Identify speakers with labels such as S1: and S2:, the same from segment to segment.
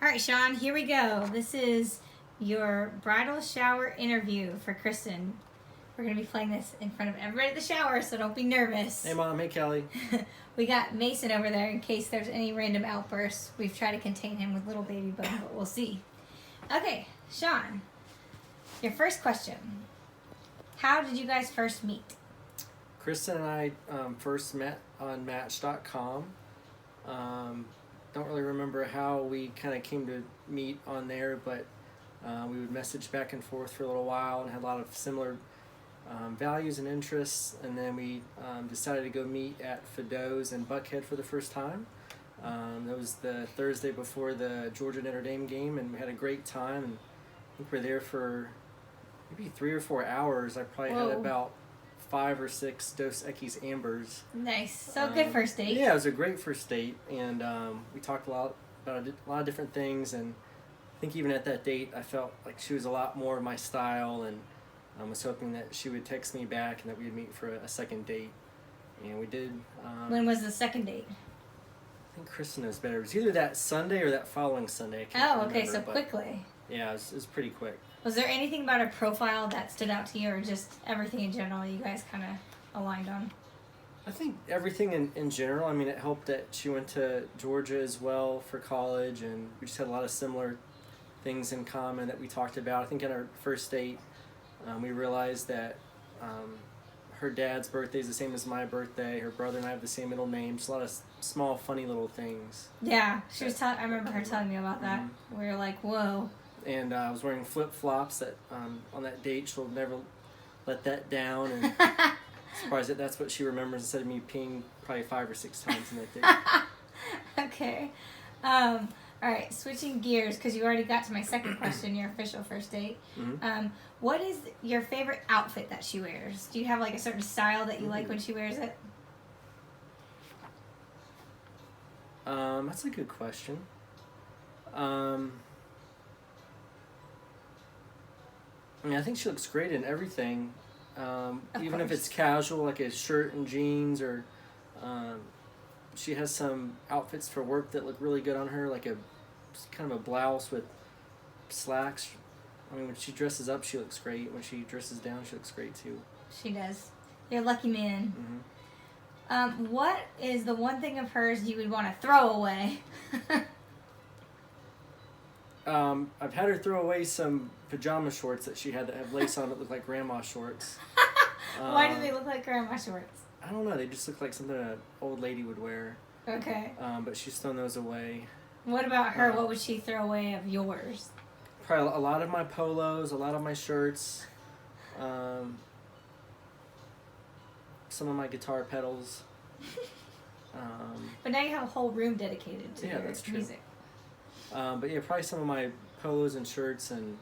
S1: All right, Sean, here we go. This is your bridal shower interview for Kristen. We're going to be playing this in front of everybody at the shower, so don't be nervous.
S2: Hey, Mom. Hey, Kelly.
S1: We got Mason over there in case there's any random outbursts. We've tried to contain him with little baby Bone, but we'll see. Okay, Sean, your first question. How did you guys first meet?
S2: Kristen and I first met on Match.com. Don't really remember how we kind of came to meet on there, but we would message back and forth for a little while and had a lot of similar values and interests. And then we decided to go meet at Fido's in Buckhead for the first time. That was the Thursday before the Georgia Notre Dame game, and we had a great time. And I think we were there for maybe 3 or 4 hours. I probably had about 5 or 6 Dos Equis Ambers.
S1: Nice. So good first date.
S2: Yeah, it was a great first date, and we talked a lot about a lot of different things. And I think even at that date, I felt like she was a lot more my style, and I was hoping that she would text me back and that we'd meet for a second date. And we did.
S1: When was the second date?
S2: I think Kristen knows better. It was either that Sunday or that following Sunday. I can't remember,
S1: okay, so quickly.
S2: Yeah, it was pretty quick.
S1: Was there anything about her profile that stood out to you, or just everything in general you guys kind of aligned on?
S2: I think everything in general. I mean, it helped that she went to Georgia as well for college, and we just had a lot of similar things in common that we talked about. I think in our first date, we realized that her dad's birthday is the same as my birthday. Her brother and I have the same middle name. Just a lot of small, funny little things.
S1: Yeah, she was. I remember her telling me about that. Mm-hmm. We were like, whoa.
S2: And I was wearing flip-flops that on that date. She'll never let that down. And surprised that that's what she remembers instead of me peeing probably 5 or 6 times in that date.
S1: Okay. All right, switching gears, because you already got to my second question, your official first date. Mm-hmm. What is your favorite outfit that she wears? Do you have like a certain style that you like when she wears it?
S2: That's a good question. I mean, I think she looks great in everything. Even if it's casual, like a shirt and jeans, or she has some outfits for work that look really good on her, like a kind of a blouse with slacks. I mean, when she dresses up, she looks great. When she dresses down, she looks great too.
S1: She does. You're a lucky man. Mm-hmm. What is the one thing of hers you would want to throw away?
S2: I've had her throw away some pajama shorts that she had that have lace on that look like grandma shorts.
S1: Why do they look like grandma shorts?
S2: I don't know. They just look like something an old lady would wear.
S1: Okay.
S2: But she's thrown those away.
S1: What about her? What would she throw away of yours?
S2: Probably a lot of my polos, a lot of my shirts, some of my guitar pedals.
S1: But now you have a whole room dedicated to your music.
S2: But yeah, probably some of my polos and shirts, and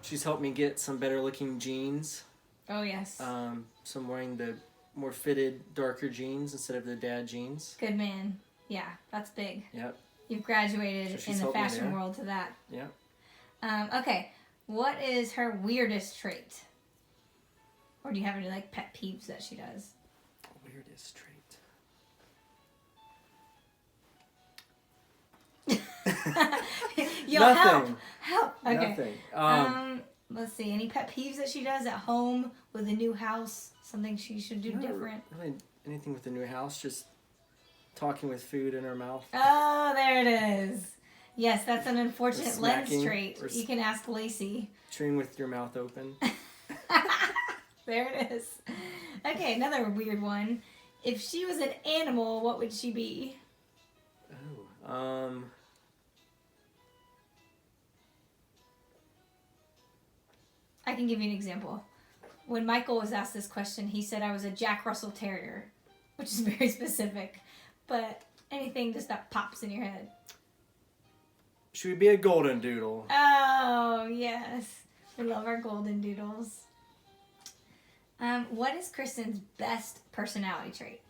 S2: she's helped me get some better looking jeans.
S1: Oh, yes.
S2: So I'm wearing the more fitted, darker jeans instead of the dad jeans.
S1: Good man. Yeah, that's big.
S2: Yep.
S1: You've graduated in the fashion world to that.
S2: Yep.
S1: Okay, what is her weirdest trait? Or do you have any like pet peeves that she does?
S2: Weirdest trait.
S1: Nothing. Help.
S2: Okay.
S1: Nothing. Let's see. Any pet peeves that she does at home with a new house? Something she should do different?
S2: Really, anything with the new house. Just talking with food in her mouth.
S1: Oh, there it is. Yes, that's an unfortunate lens trait. You can ask Lacey.
S2: Chewing with your mouth open.
S1: There it is. Okay, another weird one. If she was an animal, what would she be? I can give you an example. When Michael was asked this question, he said I was a Jack Russell Terrier, which is very specific. But anything just that pops in your head.
S2: She would be a golden doodle.
S1: Oh, yes. We love our golden doodles. What is Kristen's best personality trait?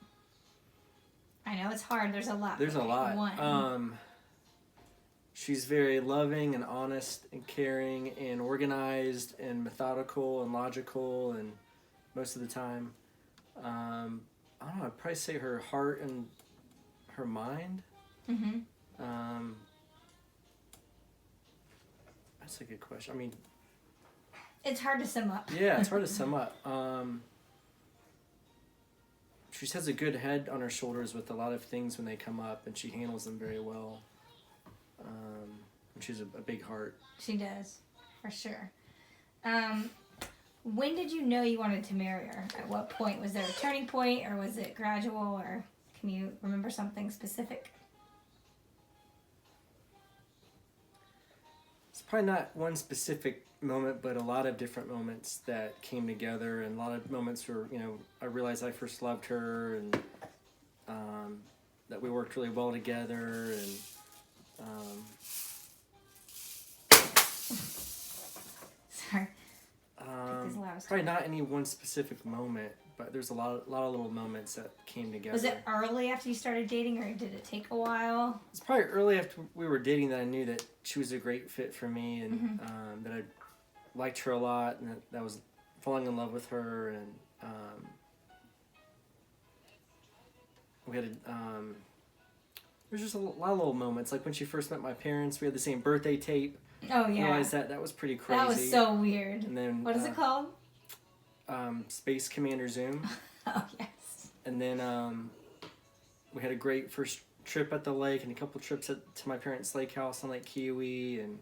S1: I know it's hard. There's a lot.
S2: There's a lot. One. She's very loving and honest and caring and organized and methodical and logical, and most of the time. I don't know, I'd probably say her heart and her mind.
S1: Mm-hmm.
S2: That's a good question. I mean,
S1: It's hard to sum up.
S2: yeah, it's hard to sum up. She has a good head on her shoulders with a lot of things when they come up, and she handles them very well. And she's a big heart.
S1: She does, for sure. When did you know you wanted to marry her? At what point? Was there a turning point, or was it gradual, or can you remember something specific?
S2: It's probably not one specific moment, but a lot of different moments that came together, and a lot of moments where, you know, I realized I first loved her, and that we worked really well together, and
S1: Sorry.
S2: probably not any one specific moment, but there's a lot of little moments that came together.
S1: Was it early after you started dating, or did it take a while?
S2: It's probably early after we were dating that I knew that she was a great fit for me, and that I liked her a lot, and that I was falling in love with her, and we had there's just a lot of little moments, like when she first met my parents. We had the same birthday tape.
S1: Oh yeah.
S2: I realized that was pretty crazy.
S1: That was so weird.
S2: And then
S1: what is it called?
S2: Space Commander Zoom.
S1: Oh yes.
S2: And then we had a great first trip at the lake, and a couple trips to my parents' lake house on Lake Kiwi, and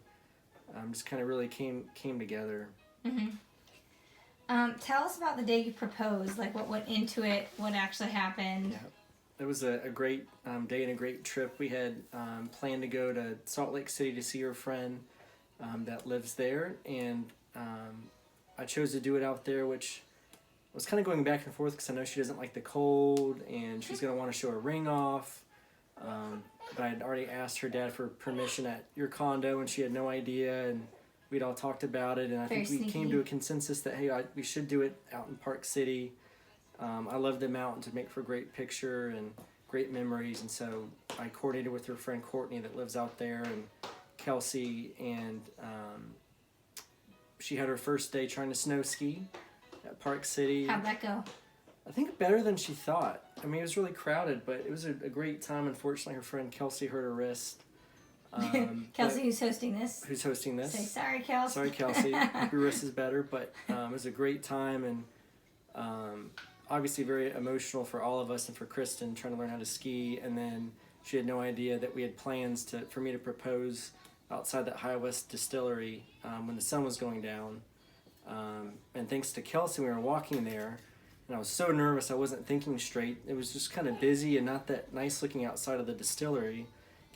S2: just kind of really came together.
S1: Mm-hmm. Tell us about the day you proposed. Like, what went into it? What actually happened?
S2: Yeah. It was a great day and a great trip. We had planned to go to Salt Lake City to see her friend that lives there, and I chose to do it out there, which was kind of going back and forth because I know she doesn't like the cold, and she's going to want to show her ring off. But I had already asked her dad for permission at your condo, and she had no idea, and we'd all talked about it, and I think we came to a consensus that, hey, we should do it out in Park City. I love the mountain to make for a great picture and great memories, and so I coordinated with her friend Courtney that lives out there, and Kelsey, and she had her first day trying to snow ski at Park City.
S1: How'd that go?
S2: I think better than she thought. I mean, it was really crowded, but it was a great time. Unfortunately, her friend Kelsey hurt her wrist.
S1: Kelsey, who's hosting this?
S2: Who's hosting this?
S1: Say sorry, Kelsey.
S2: Sorry, Kelsey. Hope your wrist is better, but it was a great time, and obviously very emotional for all of us and for Kristen trying to learn how to ski. And then she had no idea that we had plans for me to propose outside that High West distillery when the sun was going down. And thanks to Kelsey, we were walking there, and I was so nervous I wasn't thinking straight. It was just kind of busy and not that nice looking outside of the distillery.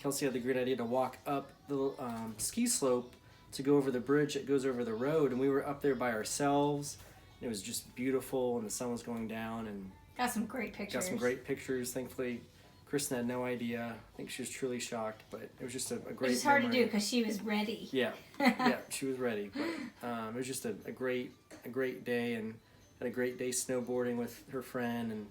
S2: Kelsey had the great idea to walk up the ski slope to go over the bridge that goes over the road, and we were up there by ourselves. It was just beautiful, and the sun was going down, and
S1: got some great pictures.
S2: Thankfully, Kristen had no idea. I think she was truly shocked, but it was just a great.
S1: It's hard to do because she was ready.
S2: Yeah, she was ready. But it was just a great day, and had a great day snowboarding with her friend,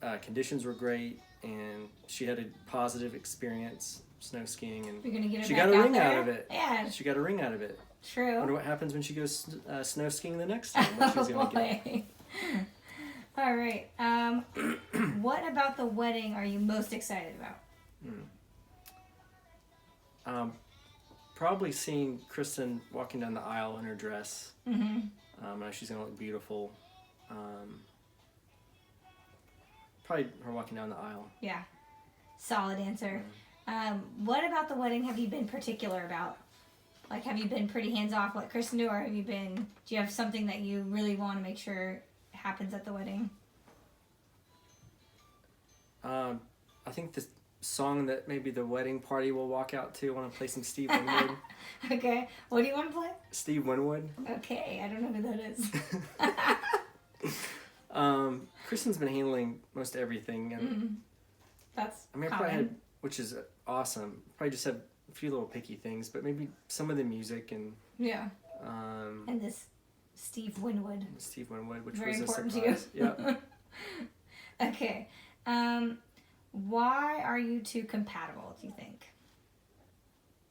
S2: and conditions were great, and she had a positive experience snow skiing, and
S1: you're gonna get her
S2: she
S1: back
S2: got a
S1: out
S2: ring
S1: there?
S2: out of it.
S1: Yeah,
S2: she got a ring out of it.
S1: True.
S2: I wonder what happens when she goes snow skiing the next time. What she's gonna get.
S1: All right. What about the wedding are you most excited about?
S2: Probably seeing Kristen walking down the aisle in her dress.
S1: Mm-hmm.
S2: She's gonna look beautiful. Probably her walking down the aisle.
S1: Yeah. Solid answer. What about the wedding have you been particular about? Like, have you been pretty hands-off like Kristen do, or do you have something that you really want to make sure happens at the wedding?
S2: I think the song that maybe the wedding party will walk out to, I want to play some Steve Winwood.
S1: Okay. What do you want to play?
S2: Steve Winwood.
S1: Okay. I don't know who that is.
S2: Kristen's been handling most everything. And
S1: That's
S2: I probably had, which is awesome. Probably just have a few little picky things, but maybe some of the music and
S1: yeah. And this Steve Winwood.
S2: Steve Winwood, which
S1: very
S2: was
S1: important
S2: a surprise.
S1: to you. Yeah. Okay. Why are you two compatible, do you think?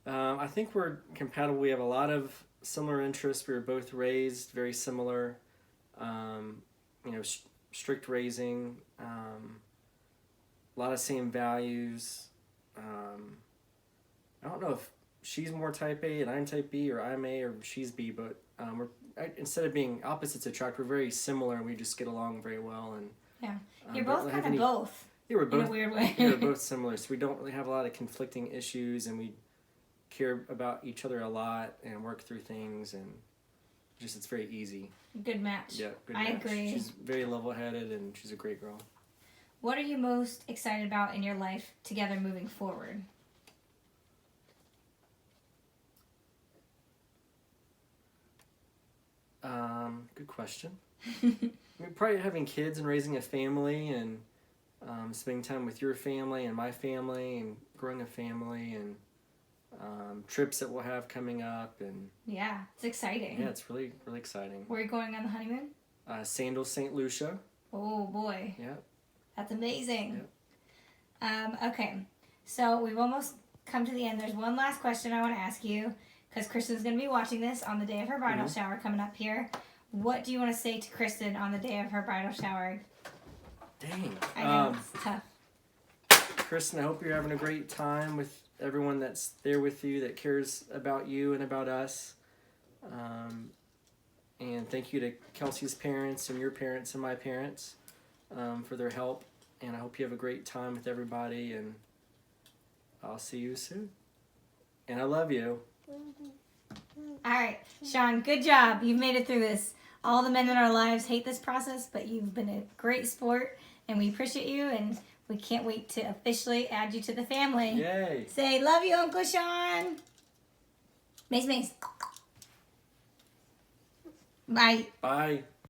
S2: I think we're compatible. We have a lot of similar interests. We were both raised very similar. Strict raising. A lot of same values. I don't know if she's more type A and I'm type B, or I'm A or she's B, but instead of being opposites attract, we're very similar and we just get along very well. And
S1: Yeah. You're both
S2: don't have
S1: kind of both.
S2: Yeah, we're
S1: In
S2: both
S1: a weird way.
S2: yeah, we're both similar, so we don't really have a lot of conflicting issues, and we care about each other a lot and work through things, and just it's very easy.
S1: Good match.
S2: Yeah, good
S1: I
S2: match.
S1: agree.
S2: She's very level-headed and she's a great girl.
S1: What are you most excited about in your life together moving forward?
S2: Good question. I mean, probably having kids and raising a family, and spending time with your family and my family, and growing a family, and trips that we'll have coming up, and
S1: Yeah, it's exciting.
S2: yeah, it's really, really exciting.
S1: Where are you going on the honeymoon?
S2: Sandals, St. Lucia.
S1: Oh boy.
S2: Yeah.
S1: That's amazing. Okay, so we've almost come to the end. There's one last question I want to ask you, because Kristen's going to be watching this on the day of her bridal shower coming up here. What do you want to say to Kristen on the day of her bridal shower?
S2: Dang.
S1: I know, it's tough.
S2: Kristen, I hope you're having a great time with everyone that's there with you, that cares about you and about us. And thank you to Kelsey's parents and your parents and my parents for their help. And I hope you have a great time with everybody, and I'll see you soon. And I love you.
S1: All right, Sean, good job. You've made it through this. All the men in our lives hate this process, but you've been a great sport, and we appreciate you, and we can't wait to officially add you to the family.
S2: Yay.
S1: Say, love you, Uncle Sean. Mace, Mace. Bye.
S2: Bye.